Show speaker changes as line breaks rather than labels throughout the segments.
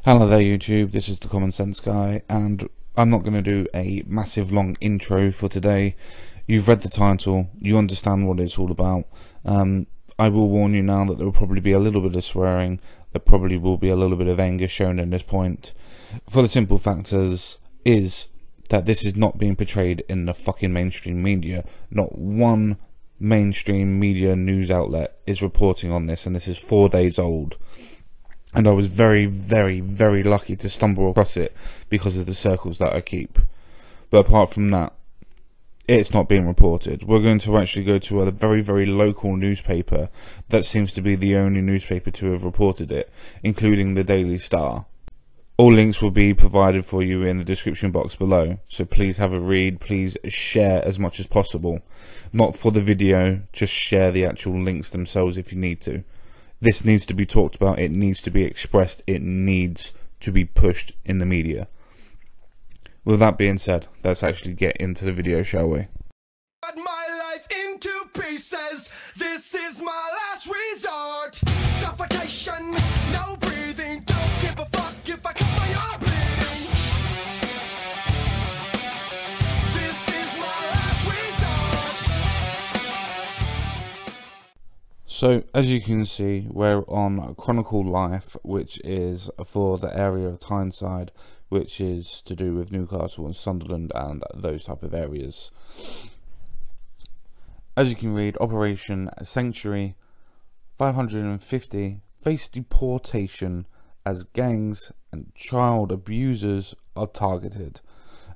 Hello there YouTube, this is the Common Sense Guy, and I'm not going to do a massive long intro for today. You've read the title, you understand what it's all about. I will warn you now that there will probably be a little bit of swearing, there probably will be a little bit of anger shown at this point, for the simple fact is that this is not being portrayed in the fucking mainstream media. Not one mainstream media news outlet is reporting on this, and this is 4 days old. And I was very, very, very lucky to stumble across it because of the circles that I keep. But apart from that, it's not being reported. We're going to actually go to a very, very local newspaper that seems to be the only newspaper to have reported it, including the Daily Star. All links will be provided for you in the description box below, so please have a read, please share as much as possible. Not for the video, just share the actual links themselves if you need to. This needs to be talked about, it needs to be expressed, it needs to be pushed in the media. With that being said, let's actually get into the video, shall we?
Cut my life into pieces. This is my last resort. Suffocation, no breathing. Don't give a fuck if I cut my arm bleeding. This is my last resort.
So, as you can see, we're on Chronicle Life, which is for the area of Tyneside, which is to do with Newcastle and Sunderland and those type of areas. As you can read, Operation Sanctuary, 550 face deportation as gangs and child abusers are targeted.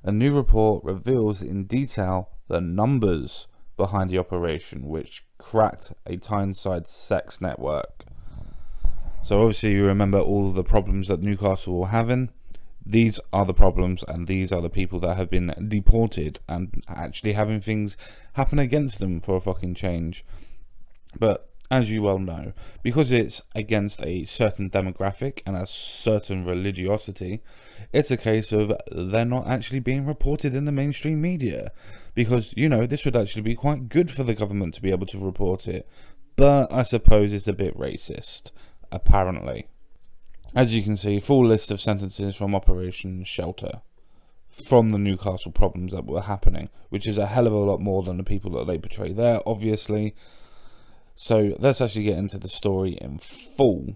A new report reveals in detail the numbers behind the operation, which cracked a Tyneside sex network. So obviously you remember all of the problems that Newcastle were having. These are the problems, and these are the people that have been deported and actually having things happen against them for a fucking change. But as you well know, because it's against a certain demographic and a certain religiosity, it's a case of they're not actually being reported in the mainstream media. Because, you know, this would actually be quite good for the government to be able to report it. But I suppose it's a bit racist, apparently. As you can see, full list of sentences from Operation Shelter, from the Newcastle problems that were happening, which is a hell of a lot more than the people that they portray there, obviously. So let's actually get into the story in full.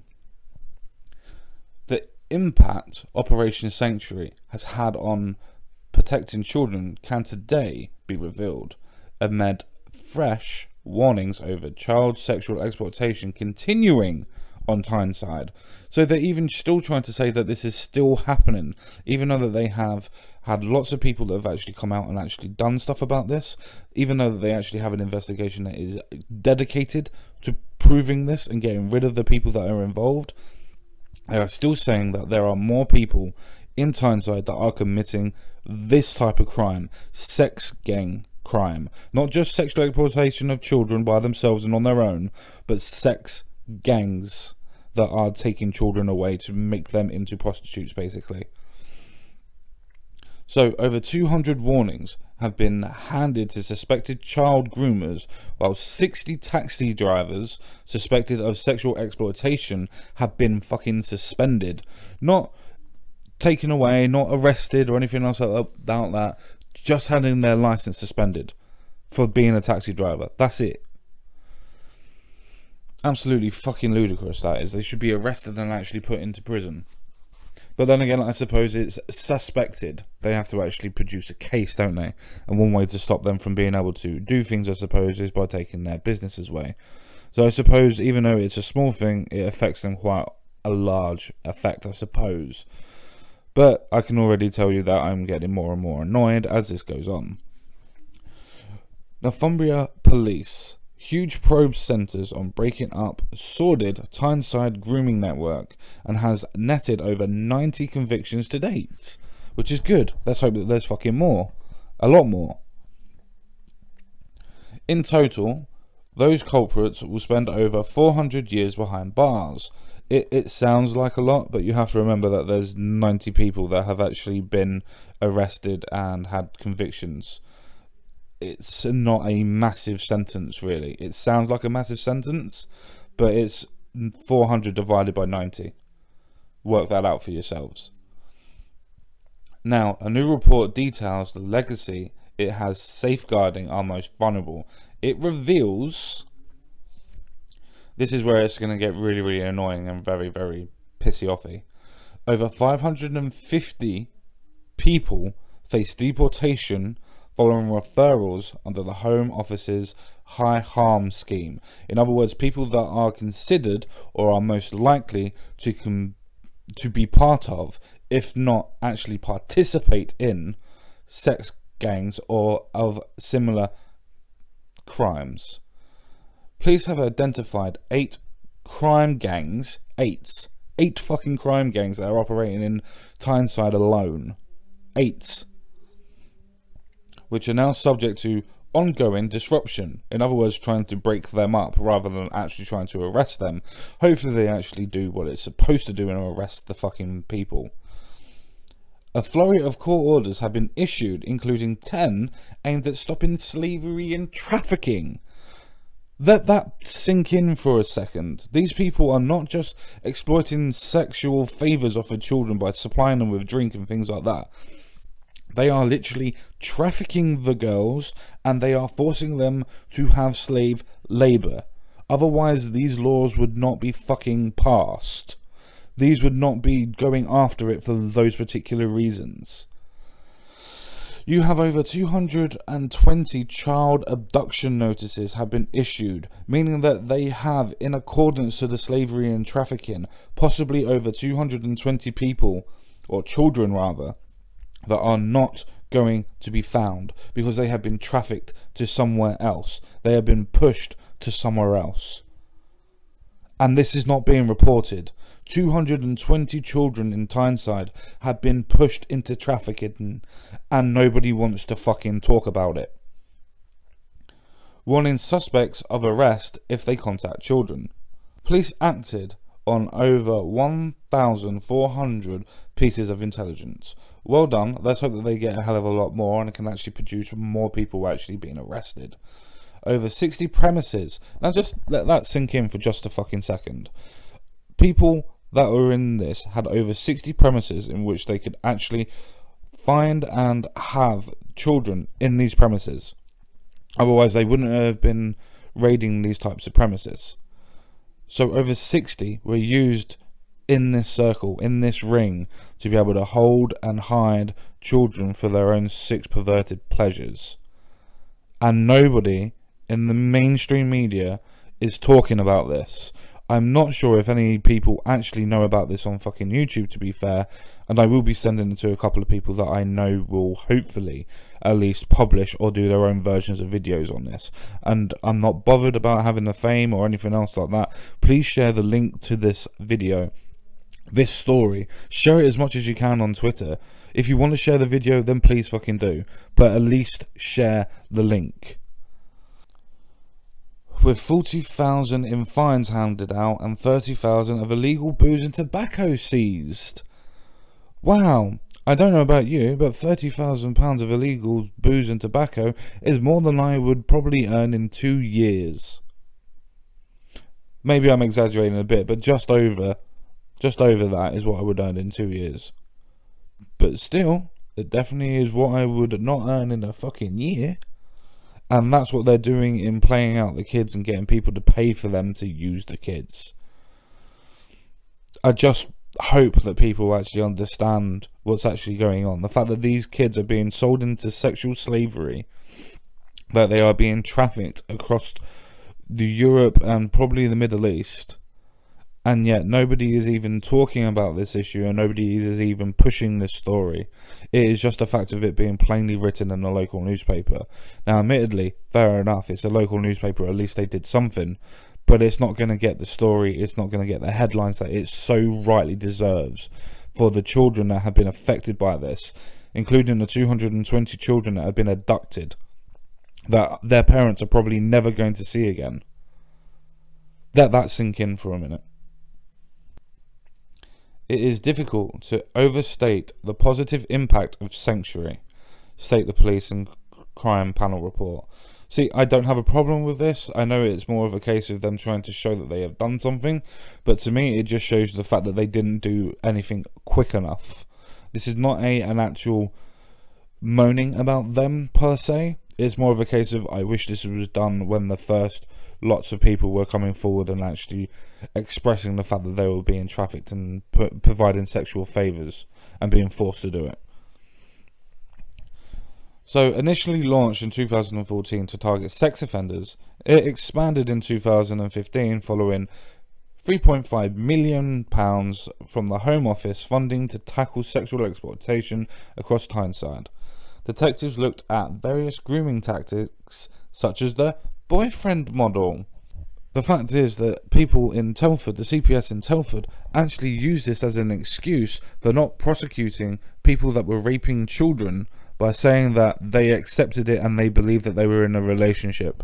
The impact Operation Sanctuary has had on protecting children can today be revealed, amid fresh warnings over child sexual exploitation continuing on Tyneside. So they're even still trying to say that this is still happening, even though that they have had lots of people that have actually come out and actually done stuff about this, even though that they actually have an investigation that is dedicated to proving this and getting rid of the people that are involved. They are still saying that there are more people in Tyneside that are committing this type of crime, sex gang crime, not just sexual exploitation of children by themselves and on their own, but sex gangs that are taking children away to make them into prostitutes, basically. So over 200 warnings have been handed to suspected child groomers, while 60 taxi drivers suspected of sexual exploitation have been fucking suspended. Not taken away, not arrested or anything else about that, just having their license suspended for being a taxi driver. That's it. Absolutely fucking ludicrous that is. They should be arrested and actually put into prison. But then again, I suppose it's suspected. They have to actually produce a case, don't they? And one way to stop them from being able to do things, I suppose, is by taking their businesses away. So I suppose, even though it's a small thing, it affects them quite a large effect, I suppose. But I can already tell you that I'm getting more and more annoyed as this goes on. Northumbria Police. Huge probe centres on breaking up sordid Tyneside grooming network and has netted over 90 convictions to date, which is good. Let's hope that there's fucking more. A lot more. In total, those culprits will spend over 400 years behind bars. It sounds like a lot, but you have to remember that there's 90 people that have actually been arrested and had convictions. It's not a massive sentence, really. It sounds like a massive sentence, but it's 400 divided by 90. work that out for yourselves. Now, a new report details the legacy it has safeguarding our most vulnerable. It reveals, this is where it's going to get really, really annoying and very, very pissy-offy. Over 550 people face deportation following referrals under the Home Office's High Harm Scheme. In other words, people that are considered or are most likely to be part of, if not actually participate in, sex gangs or of similar crimes. Police have identified 8 crime gangs, 8 fucking crime gangs that are operating in Tyneside alone. 8. Which are now subject to ongoing disruption. In other words, trying to break them up rather than actually trying to arrest them. Hopefully they actually do what it's supposed to do and arrest the fucking people. A flurry of court orders have been issued, including 10 aimed at stopping slavery and trafficking. Let that sink in for a second. These people are not just exploiting sexual favours offered children by supplying them with drink and things like that. They are literally trafficking the girls, and they are forcing them to have slave labour. Otherwise, these laws would not be fucking passed. These would not be going after it for those particular reasons. You have over 220 child abduction notices have been issued, meaning that they have, in accordance to the slavery and trafficking, possibly over 220 people, or children rather, that are not going to be found because they have been trafficked to somewhere else. They have been pushed to somewhere else. And this is not being reported. 220 children in Tyneside have been pushed into trafficking, and nobody wants to fucking talk about it. Warning suspects of arrest if they contact children. Police acted on over 1,400 pieces of intelligence. Well done. Let's hope that they get a hell of a lot more and it can actually produce more people actually being arrested. Over 60 premises. Now just let that sink in for just a fucking second. People that were in this had over 60 premises in which they could actually find and have children in these premises. Otherwise they wouldn't have been raiding these types of premises. So over 60 were used in this circle, in this ring, to be able to hold and hide children for their own sick, perverted pleasures. And nobody in the mainstream media is talking about this. I'm not sure if any people actually know about this on fucking YouTube, to be fair, and I will be sending it to a couple of people that I know will hopefully at least publish or do their own versions of videos on this. And I'm not bothered about having the fame or anything else like that. Please share the link to this video, this story. Share it as much as you can on Twitter. If you want to share the video, then please fucking do, but at least share the link. With 40,000 in fines handed out and 30,000 of illegal booze and tobacco seized. Wow, I don't know about you, but £30,000 of illegal booze and tobacco is more than I would probably earn in 2 years. Maybe I'm exaggerating a bit, but just over that is what I would earn in 2 years. But still, it definitely is what I would not earn in a fucking year. And that's what they're doing in playing out the kids and getting people to pay for them to use the kids. I just hope that people actually understand what's actually going on. The fact that these kids are being sold into sexual slavery, that they are being trafficked across Europe and probably the Middle East, and yet nobody is even talking about this issue and nobody is even pushing this story. It is just a fact of it being plainly written in a local newspaper. Now admittedly, fair enough, it's a local newspaper, at least they did something, but it's not going to get the story, it's not going to get the headlines that it so rightly deserves for the children that have been affected by this, including the 220 children that have been abducted, that their parents are probably never going to see again. Let that sink in for a minute. It is difficult to overstate the positive impact of sanctuary, state the police and crime panel report. See, I don't have a problem with this. I know it's more of a case of them trying to show that they have done something, but to me it just shows the fact that they didn't do anything quick enough. This is not an actual moaning about them per se. It's more of a case of I wish this was done when the first lots of people were coming forward and actually expressing the fact that they were being trafficked and providing sexual favours and being forced to do it. So initially launched in 2014 to target sex offenders, it expanded in 2015 following £3.5 million from the Home Office funding to tackle sexual exploitation across Tyneside. Detectives looked at various grooming tactics such as the boyfriend model. The fact is that people in Telford, the CPS in Telford, actually used this as an excuse for not prosecuting people that were raping children by saying that they accepted it and they believed that they were in a relationship.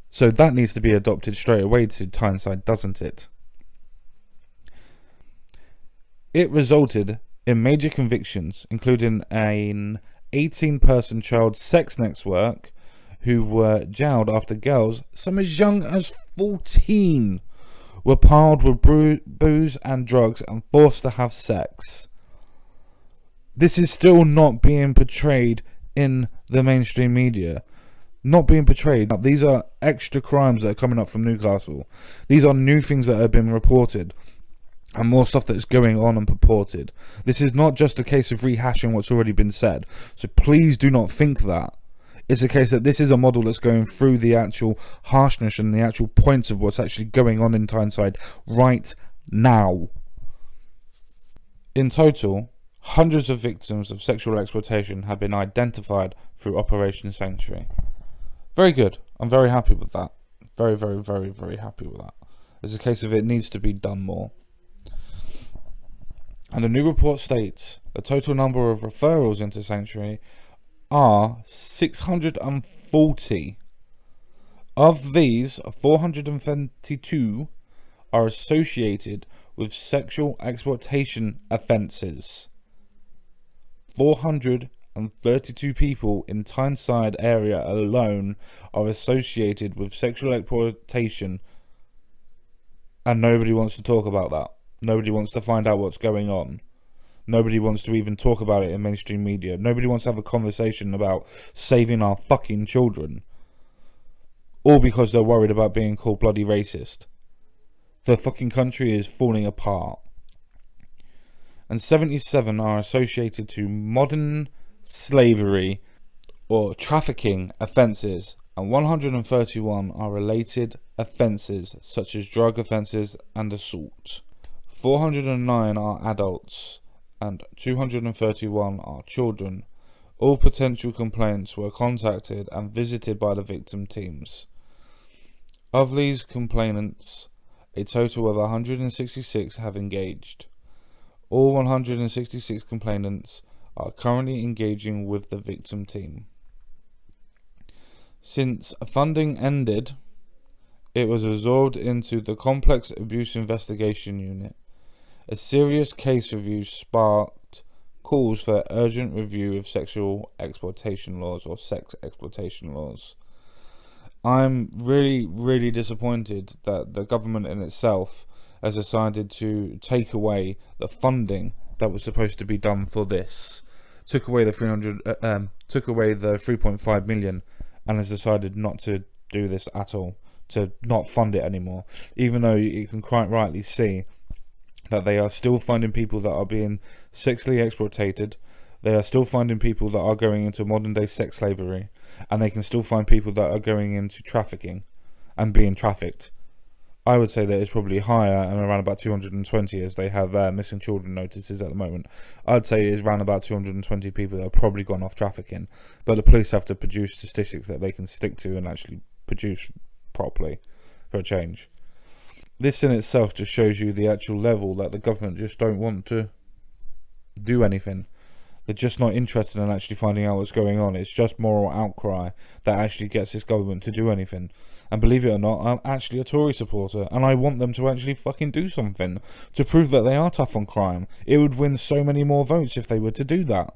So that needs to be adopted straight away to Tyneside, doesn't it? It resulted in major convictions, including an 18-person child sex network who were jailed after girls, some as young as 14, were piled with booze and drugs and forced to have sex. This is still not being portrayed in the mainstream media. Not being portrayed. These are extra crimes that are coming up from Newcastle. These are new things that have been reported. And more stuff that's going on and purported. This is not just a case of rehashing what's already been said. So please do not think that. It's a case that this is a model that's going through the actual harshness and the actual points of what's actually going on in Tyneside right now. In total, hundreds of victims of sexual exploitation have been identified through Operation Sanctuary. Very good. I'm very happy with that. Very, very, very, very happy with that. It's a case of it needs to be done more. And the new report states the total number of referrals into Sanctuary are 640. Of these, 422 are associated with sexual exploitation offences. 432 people in Tyneside area alone are associated with sexual exploitation, and nobody wants to talk about that. Nobody wants to find out what's going on. Nobody wants to even talk about it in mainstream media. Nobody wants to have a conversation about saving our fucking children. All because they're worried about being called bloody racist. The fucking country is falling apart. And 77 are associated to modern slavery or trafficking offences, and 131 are related offences such as drug offences and assault. 409 are adults and 231 are children. All potential complaints were contacted and visited by the victim teams. Of these complainants, a total of 166 have engaged. All 166 complainants are currently engaging with the victim team. Since funding ended, it was absorbed into the Complex Abuse Investigation Unit. A serious case review sparked calls for urgent review of sexual exploitation laws or sex exploitation laws. I'm really, really disappointed that the government in itself has decided to take away the funding that was supposed to be done for this. Took away the 3.5 million and has decided not to do this at all, to not fund it anymore, even though you can quite rightly see that they are still finding people that are being sexually exploited. They are still finding people that are going into modern day sex slavery, and they can still find people that are going into trafficking and being trafficked. I would say that it's probably higher and around about 220, as they have missing children notices at the moment. I'd say it's around about 220 people that have probably gone off trafficking, but the police have to produce statistics that they can stick to and actually produce properly for a change. This in itself just shows you the actual level that the government just don't want to do anything. They're just not interested in actually finding out what's going on. It's just moral outcry that actually gets this government to do anything. And believe it or not, I'm actually a Tory supporter, and I want them to actually fucking do something to prove that they are tough on crime. It would win so many more votes if they were to do that.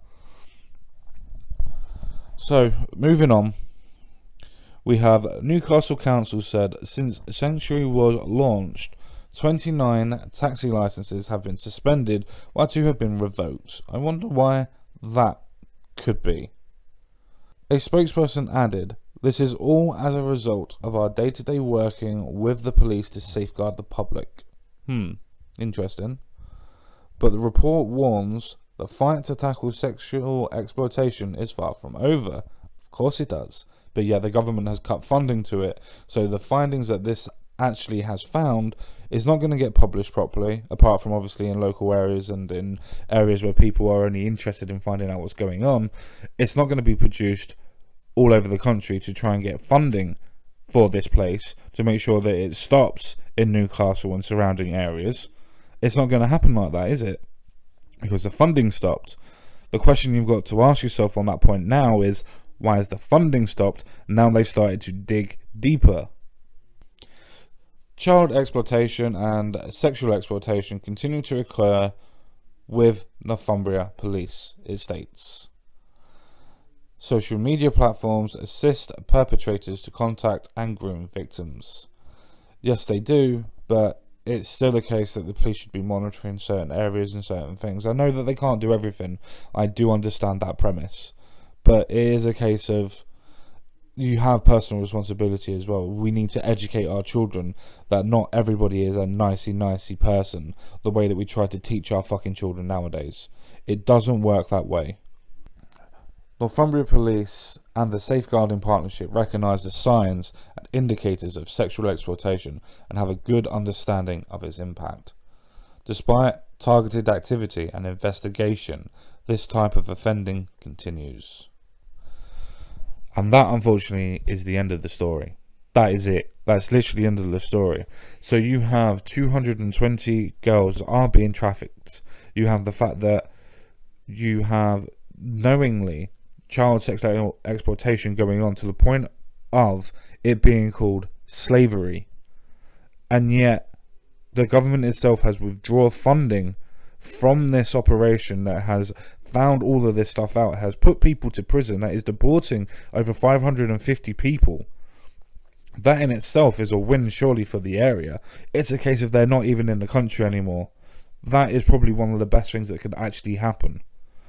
So, moving on, we have Newcastle Council said since Sanctuary was launched, 29 taxi licenses have been suspended while 2 have been revoked. I wonder why that could be. A spokesperson added, "This is all as a result of our day-to-day working with the police to safeguard the public." Interesting. But the report warns the fight to tackle sexual exploitation is far from over. Of course it does. But yet the government has cut funding to it, so the findings that this actually has found is not going to get published properly, apart from obviously in local areas and in areas where people are only interested in finding out what's going on. It's not going to be produced all over the country to try and get funding for this place to make sure that it stops in Newcastle and surrounding areas. It's not going to happen like that, is it? Because the funding stopped. The question you've got to ask yourself on that point now is, why has the funding stopped? Now they've started to dig deeper. Child exploitation and sexual exploitation continue to occur with Northumbria Police, it states. Social media platforms assist perpetrators to contact and groom victims. Yes, they do, but it's still a case that the police should be monitoring certain areas and certain things. I know that they can't do everything. I do understand that premise. But it is a case of you have personal responsibility as well. We need to educate our children that not everybody is a nicey person the way that we try to teach our fucking children nowadays. It doesn't work that way. Northumbria Police and the Safeguarding Partnership recognise the signs and indicators of sexual exploitation and have a good understanding of its impact. Despite targeted activity and investigation, this type of offending continues. And that, unfortunately, is the end of the story. That is it. That's literally the end of the story. So you have 220 girls are being trafficked. You have the fact that you have knowingly child sexual exploitation going on to the point of it being called slavery. And yet the government itself has withdrawn funding from this operation that has found all of this stuff out, has put people to prison, that is deporting over 550 people. That in itself is a win surely for the area. It's a case of they're not even in the country anymore. That is probably one of the best things that could actually happen.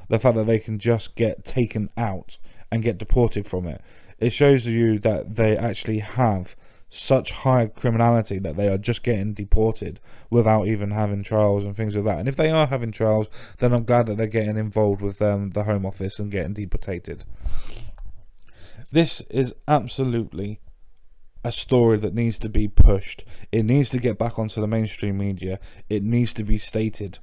The fact that they can just get taken out and get deported from it. It shows you that they actually have such high criminality that they are just getting deported without even having trials and things like that. And if they are having trials, then I'm glad that they're getting involved with the Home Office and getting deported. This is absolutely a story that needs to be pushed. It needs to get back onto the mainstream media. It needs to be stated.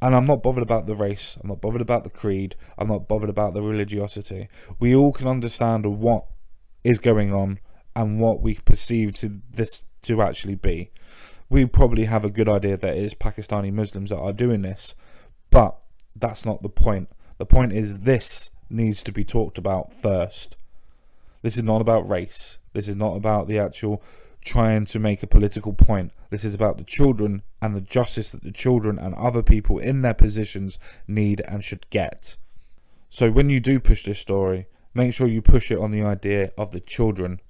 And I'm not bothered about the race. I'm not bothered about the creed. I'm not bothered about the religiosity. We all can understand what is going on and what we perceive to this to actually be. We probably have a good idea that it is Pakistani Muslims that are doing this, but that's not the point. The point is this needs to be talked about first. This is not about race. This is not about the actual trying to make a political point. This is about the children and the justice that the children and other people in their positions need and should get. So when you do push this story, make sure you push it on the idea of the children,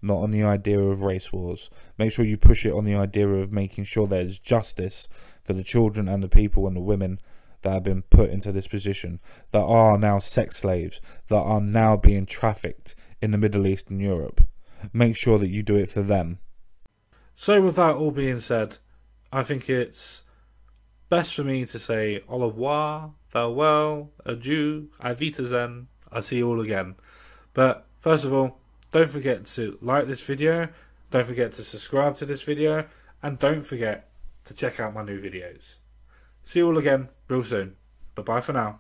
not on the idea of race wars. Make sure you push it on the idea of making sure there's justice for the children and the people and the women that have been put into this position, that are now sex slaves, that are now being trafficked in the Middle East and Europe. Make sure that you do it for them. So with that all being said, I think it's best for me to say au revoir, farewell, adieu, auf Wiedersehen, I'll see you all again. But first of all, don't forget to like this video, don't forget to subscribe to this video, and don't forget to check out my new videos. See you all again real soon. Bye bye for now.